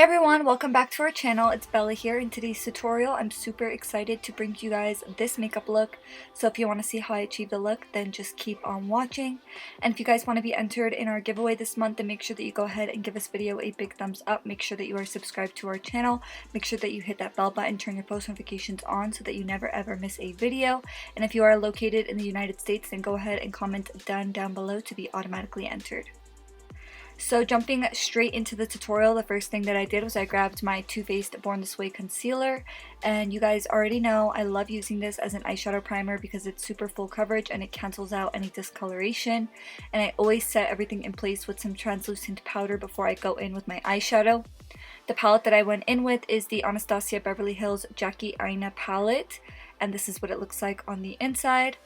Everyone, welcome back to our channel. It's Bella here. In today's tutorial, I'm super excited to bring you guys this makeup look. So if you want to see how I achieve the look, then just keep on watching. And if you guys want to be entered in our giveaway this month, then make sure that you go ahead and give this video a big thumbs up. Make sure that you are subscribed to our channel. Make sure that you hit that bell button, turn your post notifications on so that you never ever miss a video. And if you are located in the United States, then go ahead and comment down below to be automatically entered. So jumping straight into the tutorial, the first thing that I did was I grabbed my Too Faced Born This Way concealer, and you guys already know I love using this as an eyeshadow primer because it's super full coverage and it cancels out any discoloration, and I always set everything in place with some translucent powder before I go in with my eyeshadow. The palette that I went in with is the Anastasia Beverly Hills Jackie Aina palette, and this is what it looks like on the inside.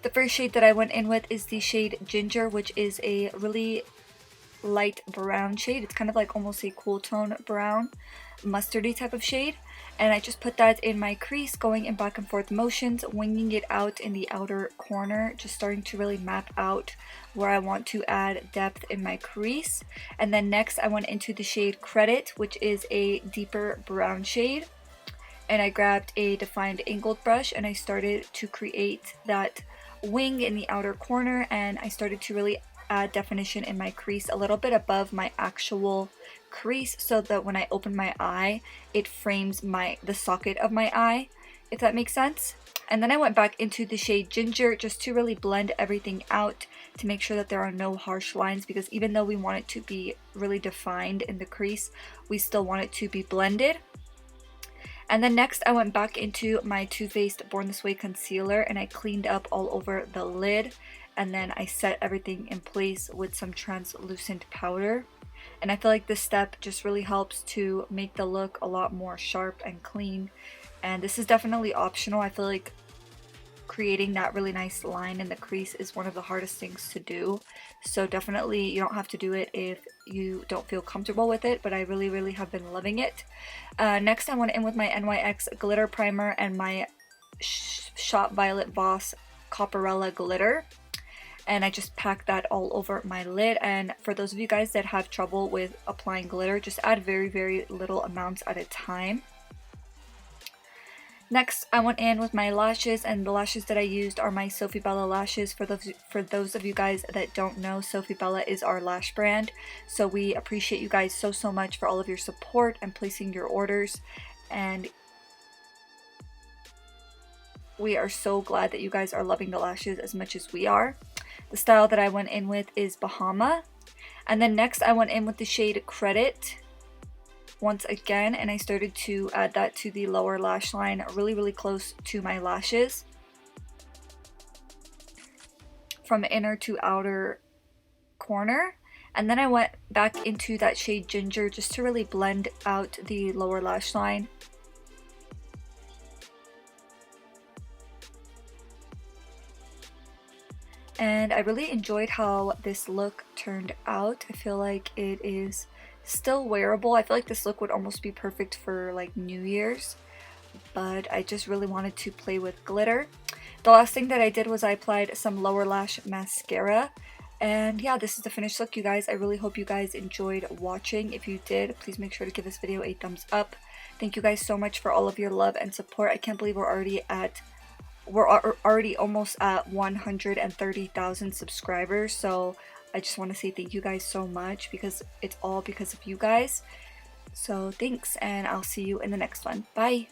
The first shade that I went in with is the shade Ginger, which is a really light brown shade. It's kind of like almost a cool tone brown, mustardy type of shade. And I just put that in my crease, going in back and forth motions, winging it out in the outer corner, just starting to really map out where I want to add depth in my crease. And then next I went into the shade Credit, which is a deeper brown shade. And I grabbed a defined angled brush and I started to create that wing in the outer corner, and I started to really add definition in my crease a little bit above my actual crease so that when I open my eye it frames the socket of my eye, if that makes sense. And then I went back into the shade Ginger just to really blend everything out to make sure that there are no harsh lines, because even though we want it to be really defined in the crease, we still want it to be blended. And then next I went back into my Too Faced Born This Way concealer and I cleaned up all over the lid, and then I set everything in place with some translucent powder. And I feel like this step just really helps to make the look a lot more sharp and clean. And this is definitely optional. I feel like creating that really nice line in the crease is one of the hardest things to do. So definitely you don't have to do it if you don't feel comfortable with it, but I really have been loving it. Next I went in with my NYX glitter primer and my Shop Violet Boss Copperella glitter, and I just packed that all over my lid. And for those of you guys that have trouble with applying glitter, just add very little amounts at a time. Next, I went in with my lashes, and the lashes that I used are my Sophie Bella lashes. For those of you guys that don't know, Sophie Bella is our lash brand. So we appreciate you guys so much for all of your support and placing your orders. And we are so glad that you guys are loving the lashes as much as we are. The style that I went in with is Bahama. And then next I went in with the shade Credit once again, and I started to add that to the lower lash line, really close to my lashes, from inner to outer corner. And then I went back into that shade Ginger just to really blend out the lower lash line. And I really enjoyed how this look turned out. I feel like it is still wearable. I feel like this look would almost be perfect for like New Year's, but I just really wanted to play with glitter. The last thing that I did was I applied some lower lash mascara, and yeah, this is the finished look, you guys. I really hope you guys enjoyed watching. If you did, please make sure to give this video a thumbs up. Thank you guys so much for all of your love and support. I can't believe we're already almost at 130,000 subscribers, so I just want to say thank you guys so much, because it's all because of you guys. So thanks, and I'll see you in the next one. Bye!